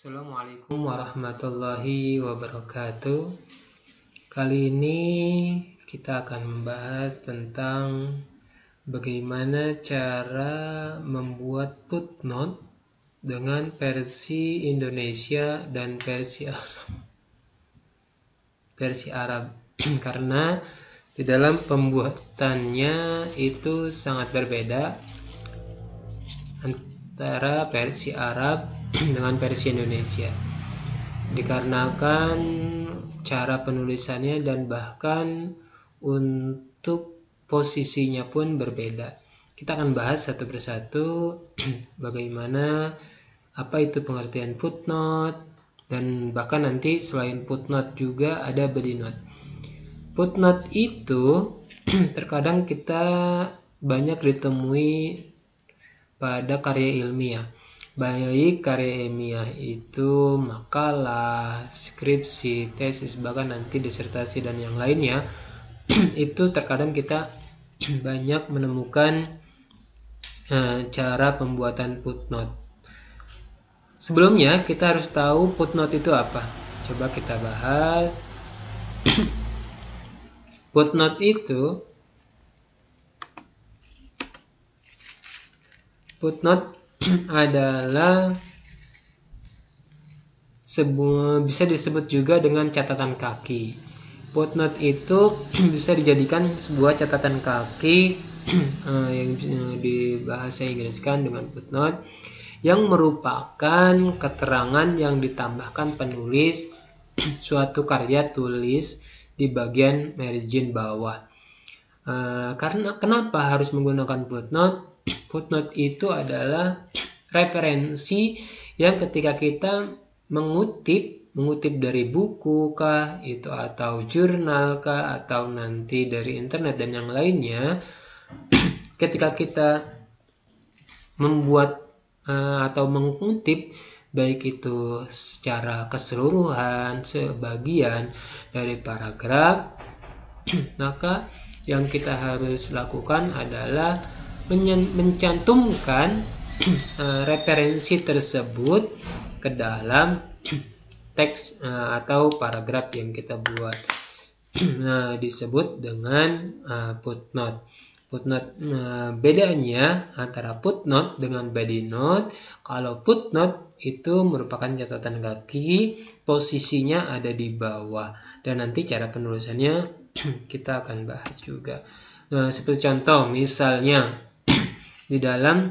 Assalamualaikum warahmatullahi wabarakatuh. Kali ini kita akan membahas tentang bagaimana cara membuat footnote dengan versi Indonesia dan versi Arab. Karena di dalam pembuatannya itu sangat berbeda antara versi Arab dengan versi Indonesia, dikarenakan cara penulisannya dan bahkan untuk posisinya pun berbeda. Kita akan bahas satu persatu bagaimana apa itu pengertian footnote, dan bahkan nanti selain footnote juga ada body note. Footnote itu terkadang kita banyak ditemui pada karya ilmiah, baik karya ilmiah itu makalah, skripsi, tesis, bahkan nanti disertasi dan yang lainnya. Itu terkadang kita banyak menemukan cara pembuatan footnote. Sebelumnya kita harus tahu footnote itu apa. Coba kita bahas. Footnote adalah bisa disebut juga dengan catatan kaki. Footnote itu bisa dijadikan sebuah catatan kaki yang di bahasa Inggriskan dengan footnote, yang merupakan keterangan yang ditambahkan penulis suatu karya tulis di bagian margin bawah. Karena kenapa harus menggunakan footnote? Footnote itu adalah referensi yang ketika kita mengutip dari buku kah itu, atau jurnal kah, atau nanti dari internet dan yang lainnya, ketika kita membuat atau mengutip baik itu secara keseluruhan, sebagian dari paragraf, maka yang kita harus lakukan adalah mencantumkan referensi tersebut ke dalam teks atau paragraf yang kita buat. Disebut dengan footnote. Footnote bedanya antara footnote dengan body note. Kalau footnote itu merupakan catatan kaki, posisinya ada di bawah, dan nanti cara penulisannya kita akan bahas juga. Seperti contoh, misalnya di dalam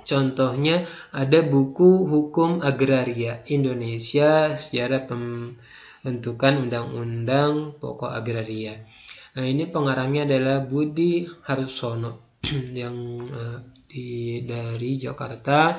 contohnya ada buku Hukum Agraria Indonesia, Sejarah Pembentukan Undang-Undang Pokok Agraria. Ini pengarangnya adalah Budi Harsono yang dari Jakarta.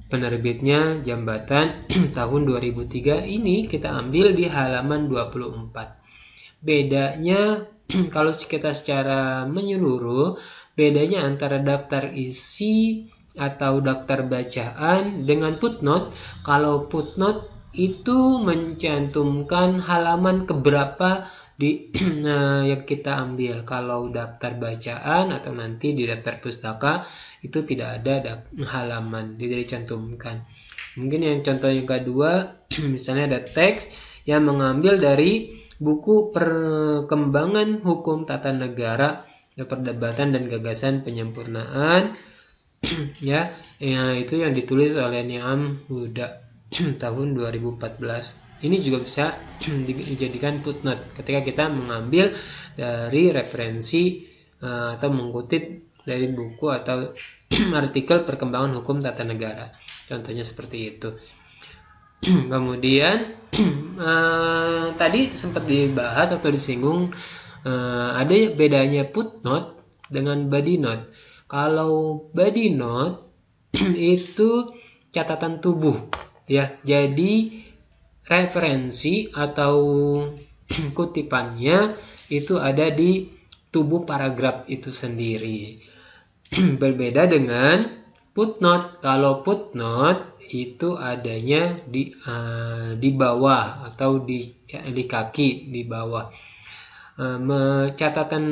Penerbitnya Jambatan tahun 2003. Ini kita ambil di halaman 24. Bedanya kalau kita secara menyeluruh, bedanya antara daftar isi atau daftar bacaan dengan footnote. Kalau footnote itu mencantumkan halaman keberapa yang kita ambil. Kalau daftar bacaan atau nanti di daftar pustaka itu tidak ada halaman, tidak dicantumkan. Mungkin yang contoh yang kedua, misalnya ada teks yang mengambil dari buku Perkembangan Hukum Tata Negara, Perdebatan dan Gagasan Penyempurnaan ya, itu yang ditulis oleh Niam Huda tahun 2014. Ini juga bisa dijadikan footnote ketika kita mengambil dari referensi atau mengutip dari buku atau artikel Perkembangan Hukum Tata Negara. Contohnya seperti itu. Kemudian tadi sempat dibahas atau disinggung, ada bedanya footnote dengan body note. Kalau body note itu catatan tubuh ya, jadi referensi atau kutipannya itu ada di tubuh paragraf itu sendiri. Berbeda dengan footnote. Kalau footnote itu adanya di bawah atau di kaki di bawah. Catatan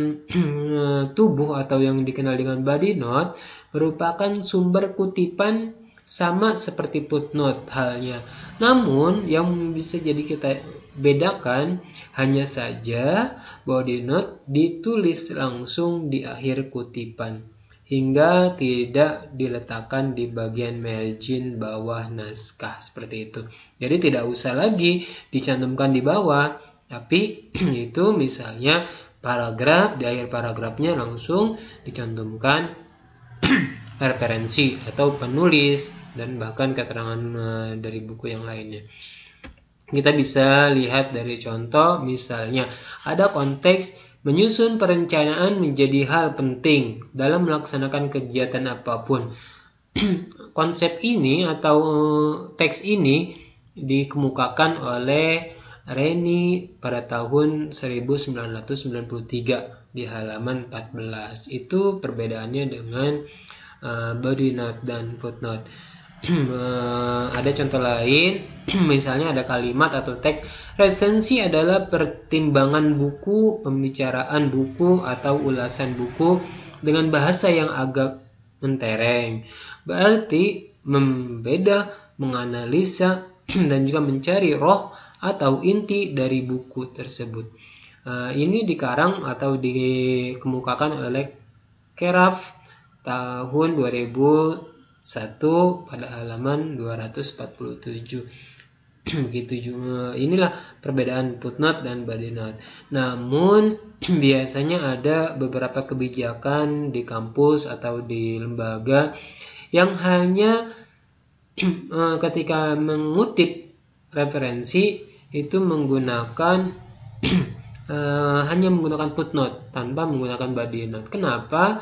tubuh atau yang dikenal dengan body note merupakan sumber kutipan sama seperti footnote halnya. Namun yang bisa jadi kita bedakan hanya saja body note ditulis langsung di akhir kutipan hingga tidak diletakkan di bagian margin bawah naskah seperti itu. Jadi tidak usah lagi dicantumkan di bawah, tapi itu misalnya paragraf, di akhir paragrafnya langsung dicantumkan referensi atau penulis dan bahkan keterangan dari buku yang lainnya. Kita bisa lihat dari contoh, misalnya ada konteks menyusun perencanaan menjadi hal penting dalam melaksanakan kegiatan apapun. Konsep ini atau teks ini dikemukakan oleh Reni pada tahun 1993 di halaman 14. Itu perbedaannya dengan body note dan footnote. Ada contoh lain, misalnya ada kalimat atau teks, resensi adalah pertimbangan buku, pembicaraan buku atau ulasan buku dengan bahasa yang agak mentereng. Berarti membeda, menganalisa dan juga mencari roh atau inti dari buku tersebut. Ini dikarang atau dikemukakan oleh Keraf tahun 2001 pada halaman 247. Gitu juga. Inilah perbedaan footnote dan body note. Namun biasanya ada beberapa kebijakan di kampus atau di lembaga yang hanya ketika mengutip referensi itu menggunakan hanya menggunakan footnote tanpa menggunakan body note. Kenapa?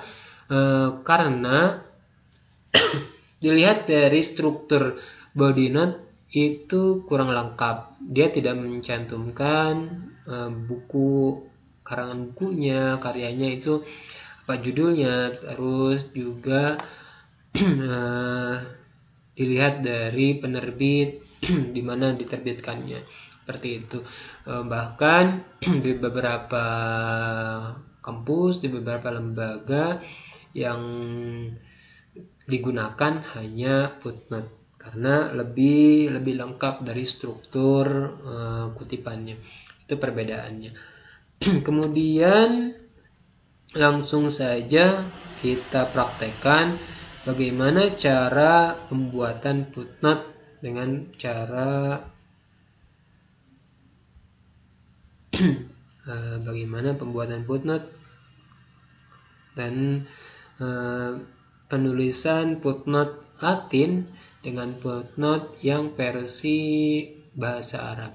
Karena dilihat dari struktur body note itu kurang lengkap. Dia tidak mencantumkan buku, karangan bukunya, karyanya itu apa judulnya, terus juga dilihat dari penerbit di mana diterbitkannya, seperti itu. Bahkan di beberapa kampus, di beberapa lembaga yang digunakan hanya footnote karena lebih lengkap dari struktur kutipannya. Itu perbedaannya. Kemudian langsung saja kita praktekkan bagaimana cara pembuatan footnote dengan cara bagaimana pembuatan footnote dan penulisan footnote Latin dengan footnote yang versi bahasa Arab.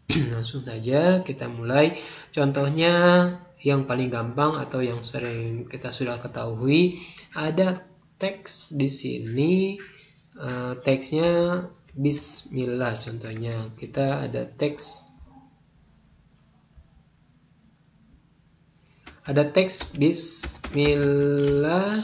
Langsung saja kita mulai. Contohnya yang paling gampang atau yang sering kita sudah ketahui, ada teks di sini, teksnya Bismillah. Contohnya kita ada teks Bismillah.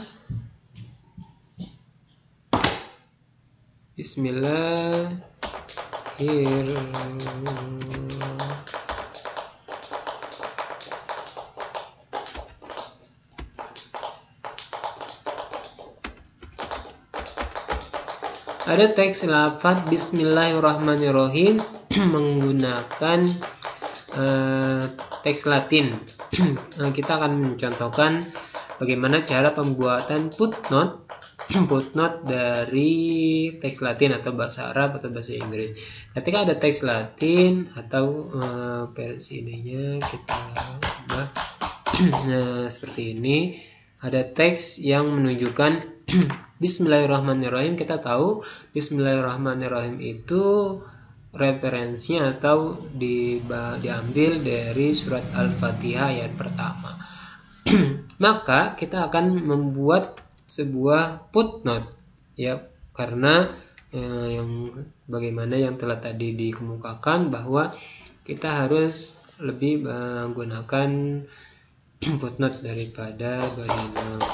Ada teks lafaz Bismillahirrahmanirrahim menggunakan teks Latin. Kita akan mencontohkan bagaimana cara pembuatan footnote dari teks Latin atau bahasa Arab atau bahasa Inggris. Ketika ada teks Latin atau versi ininya kita ubah seperti ini, ada teks yang menunjukkan Bismillahirrahmanirrahim. Kita tahu Bismillahirrahmanirrahim itu referensinya atau diambil dari surat Al-Fatihah ayat pertama. Maka kita akan membuat sebuah footnote, ya, karena yang bagaimana yang telah tadi dikemukakan bahwa kita harus lebih menggunakan footnote daripada body note.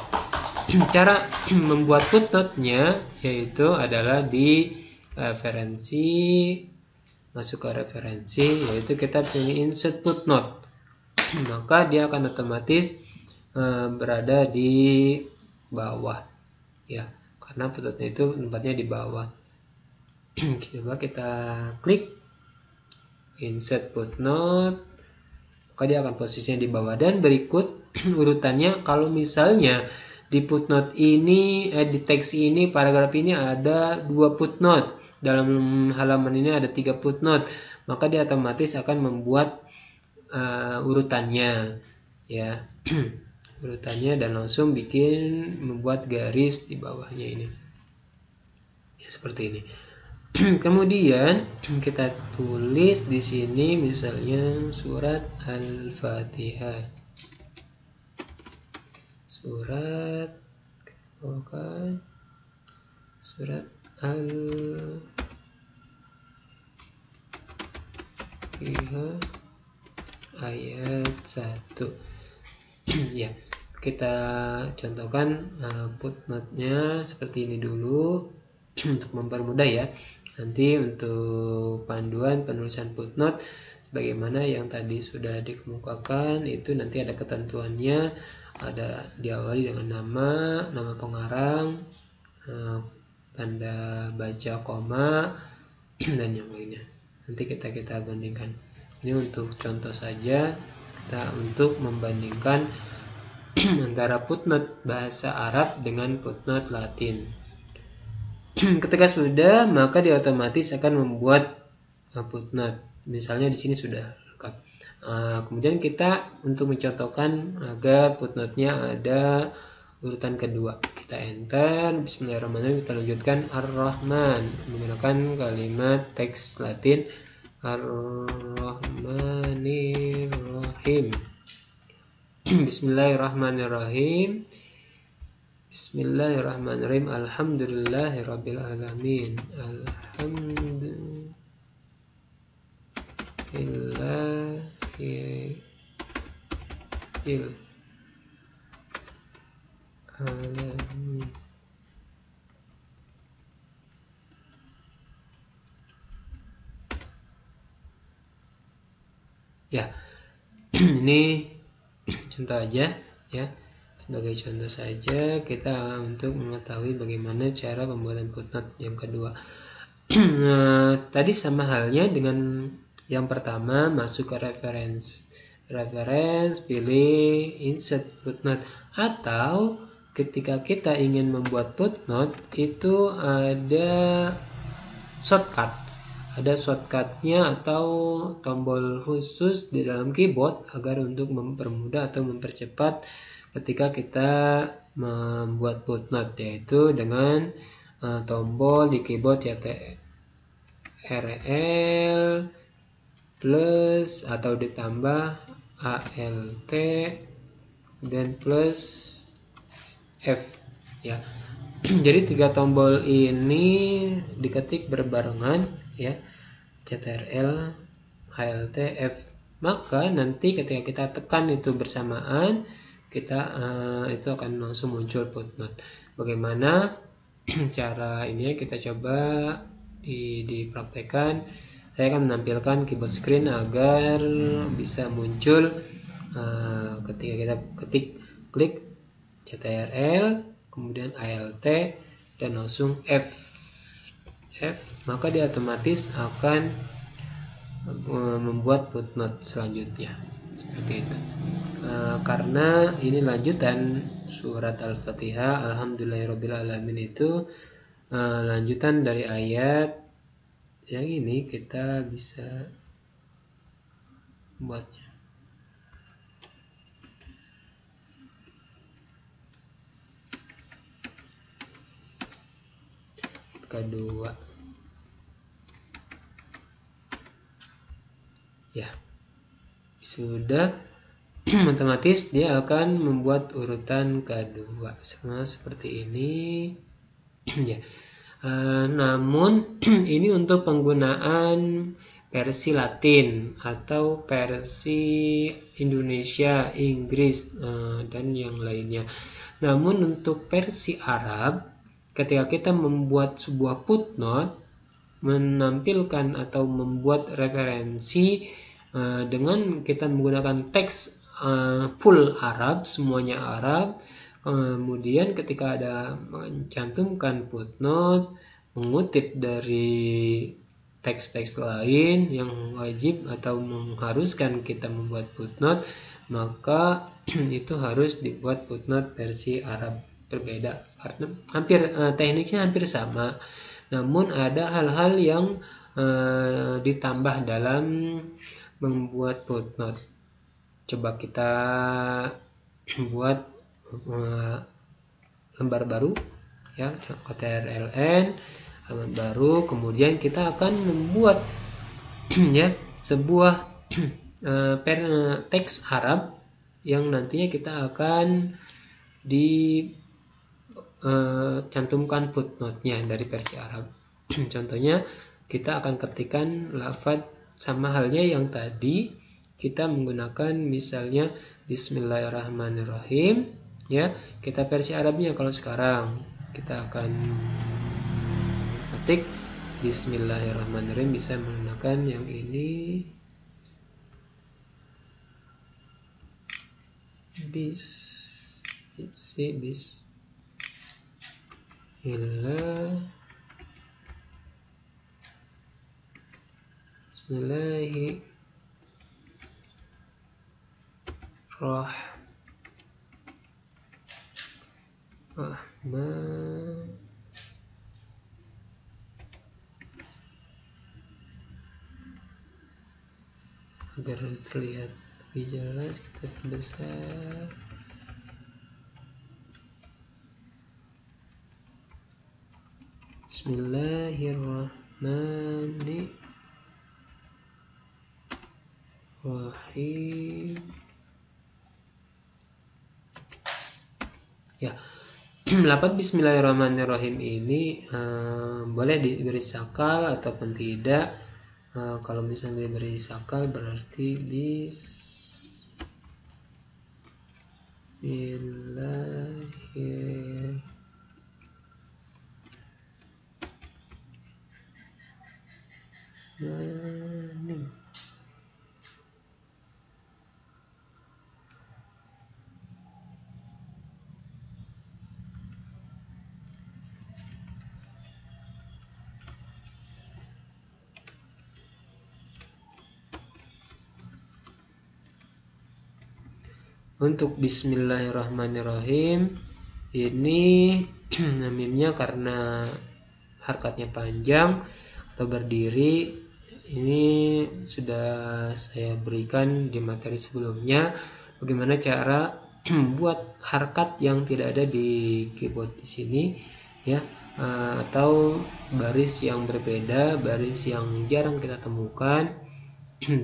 Cara membuat footnote-nya yaitu adalah di referensi, masuk ke referensi, yaitu kita pilih insert footnote, maka dia akan otomatis berada di bawah, ya, karena footnote itu tempatnya di bawah. Coba kita klik insert footnote, maka dia akan posisinya di bawah. Dan berikut urutannya, kalau misalnya di footnote ini, di teks ini, paragraf ini ada 2 footnote, dalam halaman ini ada 3 footnote, maka dia otomatis akan membuat urutannya, ya. Urutannya, dan langsung membuat garis di bawahnya ini, ya, seperti ini. Kemudian kita tulis di sini misalnya surat Al-Fatihah. Surat Al-Fatihah ayat 1. Ya, kita contohkan footnote-nya seperti ini dulu untuk mempermudah, ya. Nanti untuk panduan penulisan footnote sebagaimana yang tadi sudah dikemukakan, itu nanti ada ketentuannya, ada diawali dengan nama pengarang, tanda baca koma, dan yang lainnya. Nanti kita bandingkan. Ini untuk contoh saja, kita untuk membandingkan antara footnote bahasa Arab dengan footnote Latin. Ketika sudah, maka dia otomatis akan membuat footnote. Misalnya di sini sudah lengkap. Kemudian kita untuk mencontohkan agar footnote-nya ada urutan kedua, kita enter. Bismillahirrahmanirrahim. Kita lanjutkan Ar-Rahman menggunakan kalimat teks Latin Ar-Rahmanirrahim. Bismillahirrahmanirrahim. Bismillahirrahmanirrahim. Alhamdulillahirabbil alamin. Alhamdulillahil alamin. Ya, ini contoh aja, ya. Sebagai contoh saja kita untuk mengetahui bagaimana cara pembuatan footnote yang kedua. Tadi sama halnya dengan yang pertama, masuk ke reference, pilih insert footnote. Atau ketika kita ingin membuat footnote, itu ada shortcutnya atau tombol khusus di dalam keyboard agar untuk mempermudah atau mempercepat ketika kita membuat footnote, yaitu dengan tombol di keyboard CTRL plus atau ditambah ALT dan plus F, ya. Jadi 3 tombol ini diketik berbarengan, ya, CTRL, ALT, F. Maka nanti ketika kita tekan itu bersamaan, kita itu akan langsung muncul footnote. Bagaimana cara ini? Kita coba dipraktekkan. Saya akan menampilkan keyboard screen agar bisa muncul ketika kita klik CTRL, kemudian ALT, dan langsung F, maka dia otomatis akan membuat footnote selanjutnya, seperti itu. Karena ini lanjutan surat Al-Fatihah, Alhamdulillahirabbil alamin, itu lanjutan dari ayat yang ini, kita bisa buatnya. Kedua, ya, sudah. Otomatis dia akan membuat urutan kedua sama seperti ini. Ya. Namun ini untuk penggunaan versi Latin atau versi Indonesia, Inggris, dan yang lainnya. Namun untuk versi Arab, ketika kita membuat sebuah footnote, menampilkan atau membuat referensi dengan kita menggunakan teks full Arab, semuanya Arab, Kemudian ketika ada mencantumkan footnote, mengutip dari teks-teks lain yang wajib atau mengharuskan kita membuat footnote, maka itu harus dibuat footnote versi Arab berbeda, karena tekniknya hampir sama, namun ada hal-hal yang ditambah dalam membuat footnote. Coba kita buat lembar baru ya, KTRLN halaman baru, kemudian kita akan membuat ya sebuah teks Arab yang nantinya kita akan cantumkan footnote-nya dari versi Arab. Contohnya kita akan ketikkan lafaz sama halnya yang tadi, kita menggunakan misalnya Bismillahirrahmanirrahim ya, kita versi Arabnya. Kalau sekarang kita akan ketik Bismillahirrahmanirrahim, bisa menggunakan yang ini, Bismillahirrahmanirrahim. Agar terlihat lebih jelas, kita perbesar. Bismillahirrahmanirrahim. Ya, lafaz Bismillahirrahmanirrahim ini boleh diberi sakal ataupun tidak. Kalau misalnya diberi sakal berarti Bismillahirrahmanirrahim. Untuk Bismillahirrahmanirrahim ini mimnya karena harokatnya panjang atau berdiri, ini sudah saya berikan di materi sebelumnya bagaimana cara membuat harokat yang tidak ada di keyboard di sini ya, atau baris yang berbeda, baris yang jarang kita temukan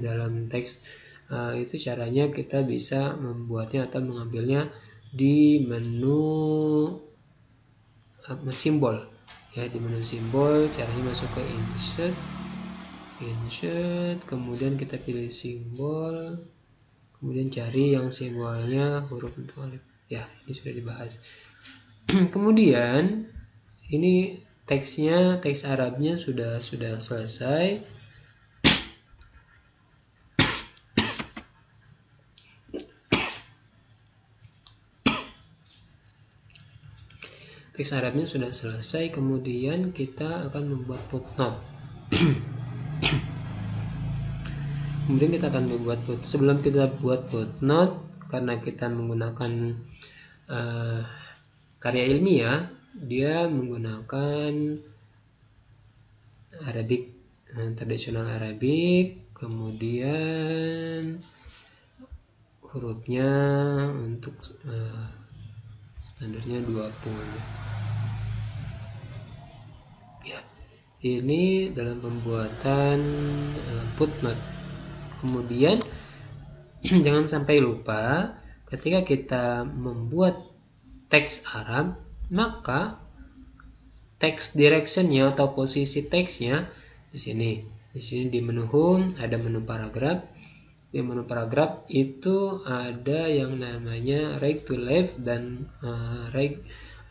dalam teks. Itu caranya kita bisa membuatnya atau mengambilnya di menu simbol ya, di menu simbol. Caranya masuk ke insert, kemudian kita pilih simbol, kemudian cari yang simbolnya huruf untuk alif ya, ini sudah dibahas. Kemudian ini teks Arabnya sudah selesai. Teks Arabnya sudah selesai, kemudian kita akan membuat footnote. Kemudian kita akan membuat footnote. Sebelum kita buat footnote, karena kita menggunakan karya ilmiah, dia menggunakan Arabik, tradisional Arabik, kemudian hurufnya untuk standarnya 20 ya. Ini dalam pembuatan footnote. Kemudian jangan sampai lupa ketika kita membuat teks Arab, maka teks directionnya atau posisi teksnya di sini di menu home ada menu paragraf. Di menu paragraf itu ada yang namanya right to left dan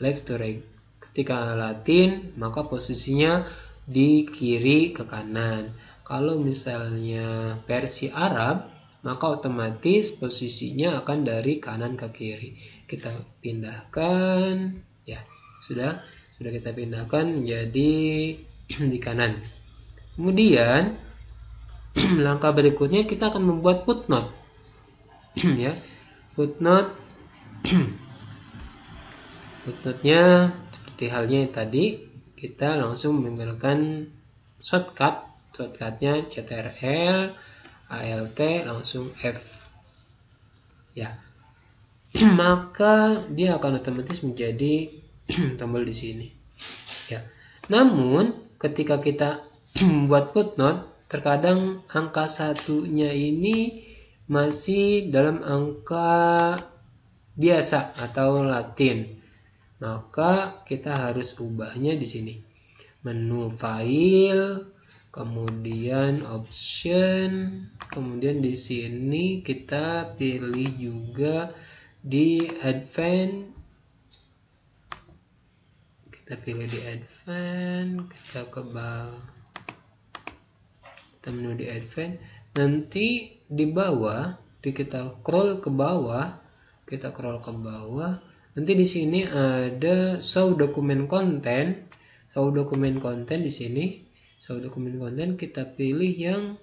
left to right. Ketika Latin maka posisinya di kiri ke kanan. Kalau misalnya versi Arab maka otomatis posisinya akan dari kanan ke kiri. Kita pindahkan, ya sudah kita pindahkan menjadi di kanan. Kemudian langkah berikutnya kita akan membuat footnote. Ya, footnote. Footnote-nya seperti halnya yang tadi, kita langsung menggunakan shortcutnya CTRL ALT langsung F, ya. Maka dia akan otomatis menjadi tombol di sini, ya. Namun ketika kita membuat footnote, terkadang angka satunya ini masih dalam angka biasa atau Latin, maka kita harus ubahnya di sini. Menu file, kemudian option, kemudian di sini kita pilih juga di advance. Kita pilih di advance, kita ke bawah. Kita menu di advance, nanti di bawah kita scroll ke bawah, nanti di sini ada show document content. Di sini show document content, kita pilih yang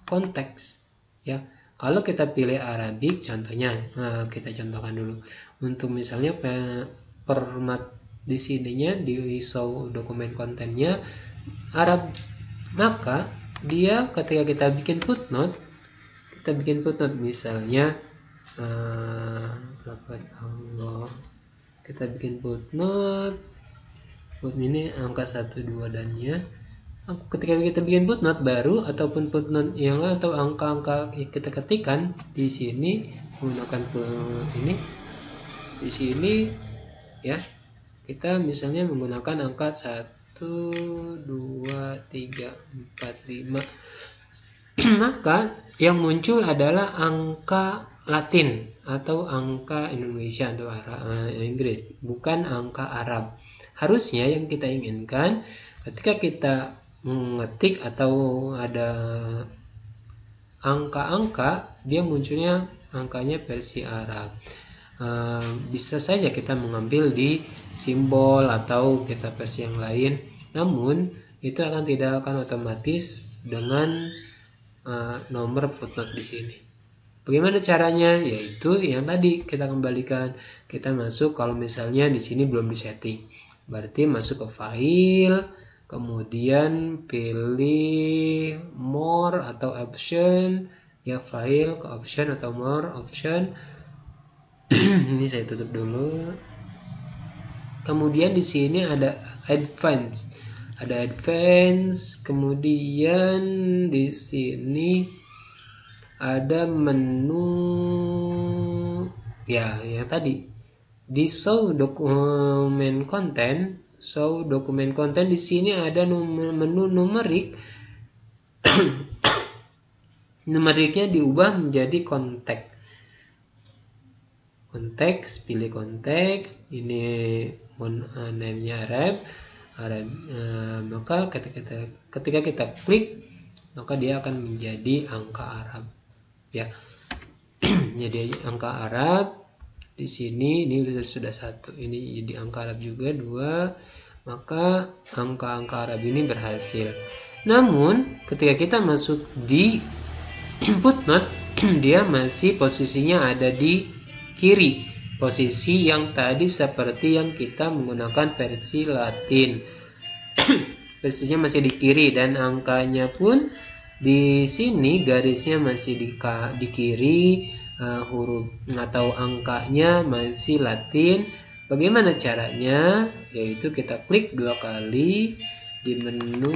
konteks, ya. Kalau kita pilih Arabic contohnya, kita contohkan dulu. Untuk misalnya format di sininya di show document content-nya Arab, maka dia ketika kita bikin footnote misalnya Allah, kita bikin footnote ini angka 1, 2 dan ya. Ketika kita bikin footnote baru ataupun footnote yang lain atau angka-angka kita ketikkan di sini menggunakan ini di sini, ya. Kita misalnya menggunakan angka 1, 2, 3, 4, 5. Maka yang muncul adalah angka Latin atau angka Indonesia atau Inggris, bukan angka Arab. Harusnya yang kita inginkan ketika kita mengetik atau ada angka-angka, dia munculnya angkanya versi Arab. Bisa saja kita mengambil di simbol atau kita versi yang lain, namun itu tidak akan otomatis dengan nomor footnote di sini. Bagaimana caranya? Yaitu yang tadi kita kembalikan, kita masuk, kalau misalnya di sini belum disetting, berarti masuk ke file, kemudian pilih more atau option, ya, file ke option atau more option. Ini saya tutup dulu. Kemudian di sini ada advance, kemudian di sini ada menu, ya, yang tadi di show document content di sini ada menu numerik. Numeriknya diubah menjadi konteks, pilih konteks, ini name-nya Arab, maka ketika kita klik, maka dia akan menjadi angka Arab, ya. Jadi angka Arab di sini ini sudah 1, ini jadi angka Arab juga 2, maka angka-angka Arab ini berhasil. Namun ketika kita masuk di footnote, dia masih posisinya ada di kiri, posisi yang tadi seperti yang kita menggunakan versi Latin. Posisinya masih di kiri dan angkanya pun di sini garisnya masih di kiri, huruf atau angkanya masih Latin. Bagaimana caranya? Yaitu kita klik 2 kali di menu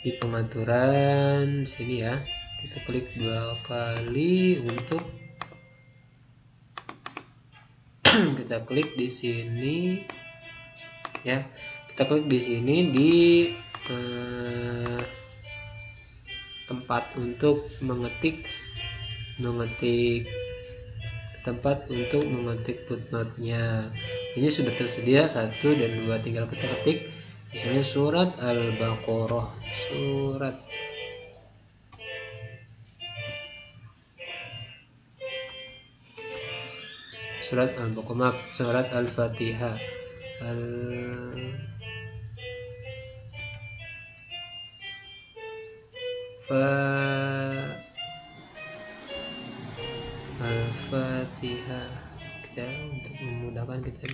di pengaturan sini, ya. Kita klik 2 kali untuk kita klik di sini, ya. Kita klik di sini di tempat untuk mengetik tempat untuk mengetik footnote-nya. Ini sudah tersedia 1 dan 2, tinggal kita ketik Misalnya surat Al-Baqarah, surat Al-Baqarah, surat Al-Fatihah, Al-Fatihah. Kita untuk memudahkan kita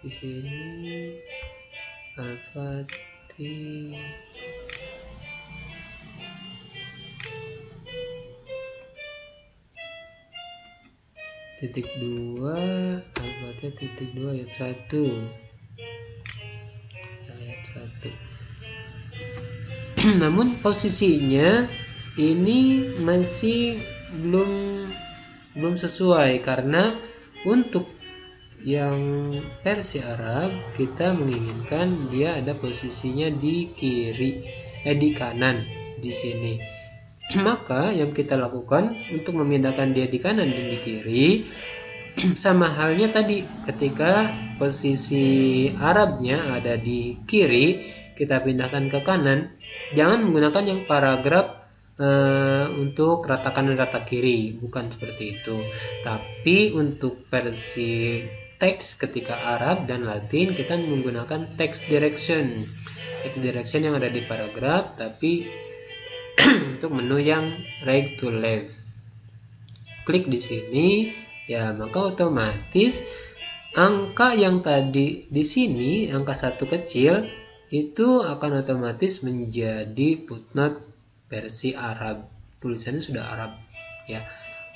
di sini Al-Fatihah. Titik 2 Al-Fatihah titik 2 ayat 1. Namun posisinya ini masih belum sesuai, karena untuk yang versi Arab kita menginginkan dia ada posisinya di kiri, di kanan di sini. Maka yang kita lakukan untuk memindahkan dia di kanan dan di kiri sama halnya tadi, ketika posisi Arabnya ada di kiri, kita pindahkan ke kanan. Jangan menggunakan yang paragraf untuk rata kanan rata kiri, bukan seperti itu. Tapi untuk versi teks ketika Arab dan Latin kita menggunakan text direction yang ada di paragraf, tapi untuk menu yang right to left. Klik di sini, ya maka otomatis angka yang tadi di sini, angka 1 kecil, itu akan otomatis menjadi footnote versi Arab. Tulisannya sudah Arab, ya.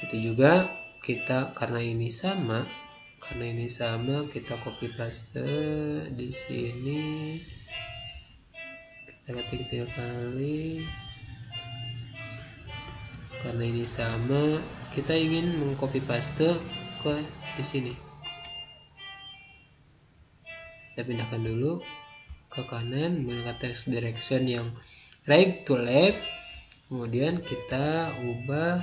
Itu juga kita karena ini sama, kita copy paste di sini. Kita ketik 3 kali. Karena ini sama, kita ingin mengcopy paste ke di sini. Kita pindahkan dulu ke kanan menggunakan text direction yang right to left. Kemudian kita ubah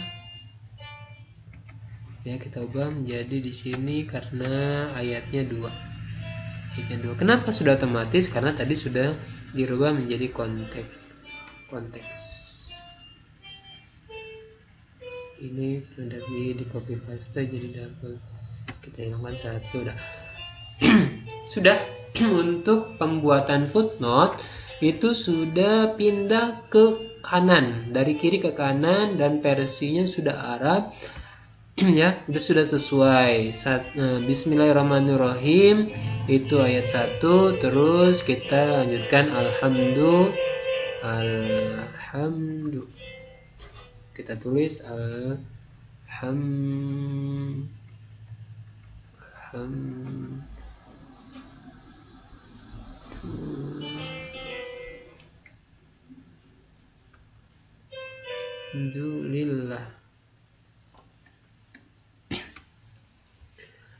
menjadi di sini karena ayatnya 2. Kenapa sudah otomatis? Karena tadi sudah dirubah menjadi konteks. Ini udah di copy paste jadi double. Kita hilangkan 1 udah. Sudah. Untuk pembuatan footnote itu sudah pindah ke kanan, dari kiri ke kanan, dan versinya sudah Arab. Ya, sudah sesuai. Bismillahirrahmanirrahim itu ayat 1, terus kita lanjutkan alhamdu. Kita tulis alhamdulillah.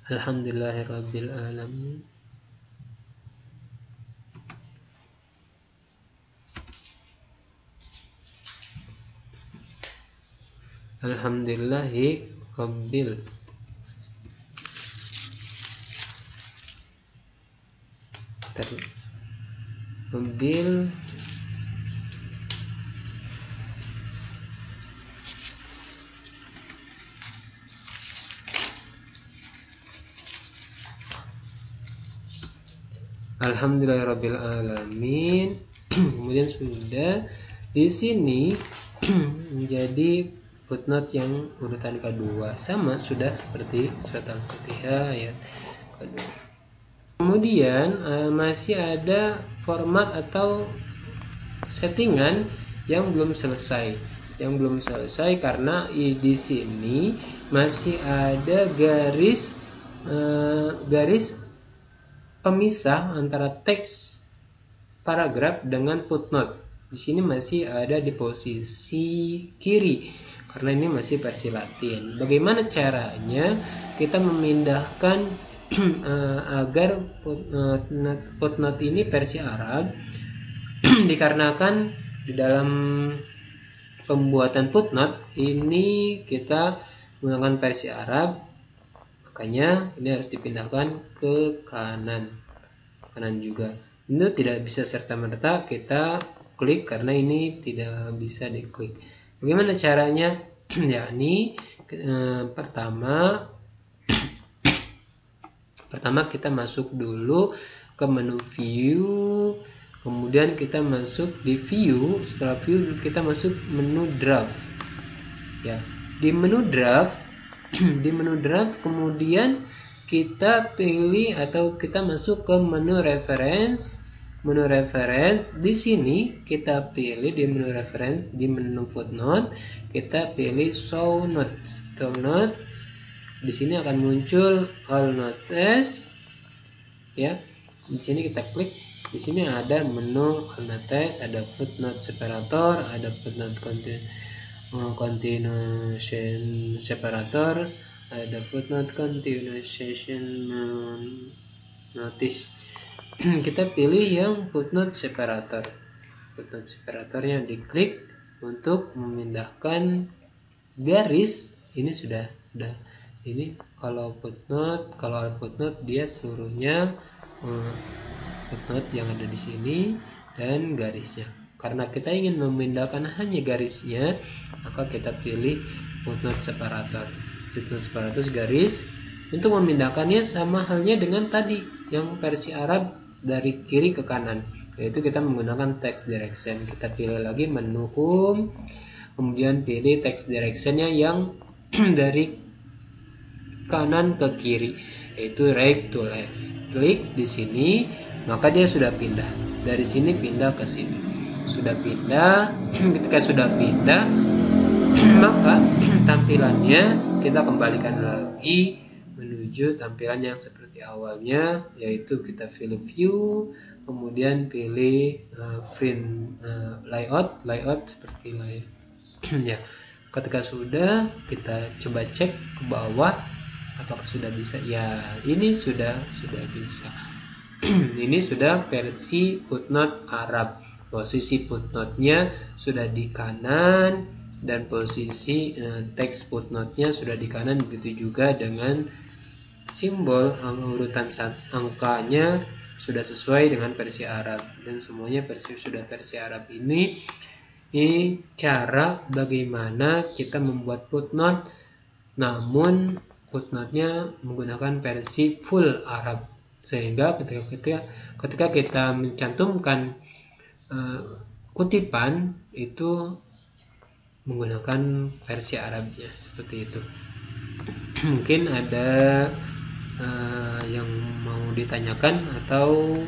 Alhamdulillahirabbil alamin. Alhamdulillahi rabbil Alhamdulillahirabbil alamin. Kemudian sudah di sini menjadi footnote yang urutan kedua, sama sudah seperti surat Al-Fatihah ayat kedua. Kemudian masih ada format atau settingan yang belum selesai karena di sini masih ada garis pemisah antara teks paragraf dengan footnote. Di sini masih ada di posisi kiri karena ini masih versi Latin. Bagaimana caranya kita memindahkan agar footnote ini versi Arab? Dikarenakan di dalam pembuatan footnote ini kita menggunakan versi Arab, makanya ini harus dipindahkan ke kanan juga. Itu tidak bisa serta-merta kita klik karena ini tidak bisa diklik. Bagaimana caranya? Yakni pertama kita masuk dulu ke menu view, kemudian kita masuk di view. Setelah view kita masuk menu draft. Ya, di menu draft di menu draft kemudian kita pilih atau kita masuk ke menu reference. Di sini kita pilih di menu reference, di menu footnote kita pilih show notes. Di sini akan muncul all notes ya. Di sini kita klik, di sini ada menu all notes, ada footnote separator, ada footnote continuation separator, ada footnote continuation notice. Kita pilih yang footnote separatornya diklik untuk memindahkan garis. Ini sudah ini kalau footnote dia seluruhnya footnote yang ada di sini dan garisnya. Karena kita ingin memindahkan hanya garisnya, maka kita pilih footnote separator garis. Untuk memindahkannya sama halnya dengan tadi yang versi Arab dari kiri ke kanan, yaitu kita menggunakan text direction. Kita pilih lagi menu home, kemudian pilih text directionnya yang dari kanan ke kiri, yaitu right to left. Klik di sini, maka dia sudah pindah dari sini pindah ke sini. Sudah pindah. Ketika sudah pindah, maka tampilannya kita kembalikan lagi menuju tampilan yang seperti awalnya, yaitu kita pilih view, kemudian pilih print layout seperti layout. Ya, ketika sudah, kita coba cek ke bawah apakah sudah bisa. Ya, ini sudah bisa. Ini sudah versi footnote Arab. Posisi footnote-nya sudah di kanan dan posisi teks footnote-nya sudah di kanan. Begitu juga dengan simbol urutan angkanya sudah sesuai dengan versi Arab, dan semuanya sudah versi Arab. Ini cara bagaimana kita membuat footnote, namun footnote-nya menggunakan versi full Arab, sehingga ketika kita mencantumkan kutipan itu menggunakan versi Arabnya, seperti itu. Mungkin ada yang mau ditanyakan atau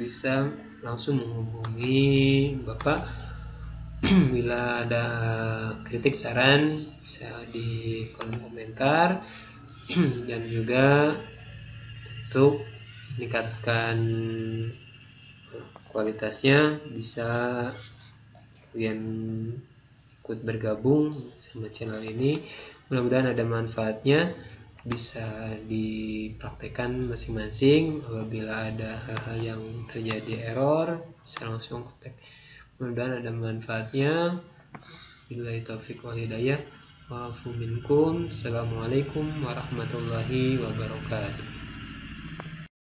bisa langsung menghubungi Bapak. Bila ada kritik saran bisa di kolom komentar. Dan juga untuk meningkatkan kualitasnya bisa kalian ikut bergabung sama channel ini. Mudah-mudahan ada manfaatnya, bisa dipraktekkan masing-masing. Apabila ada hal-hal yang terjadi error, bisa langsung kontak. Mudah-mudahan ada manfaatnya. Billahi taufiq wal hidayah. Wa'afu minkum. Assalamualaikum warahmatullahi wabarakatuh.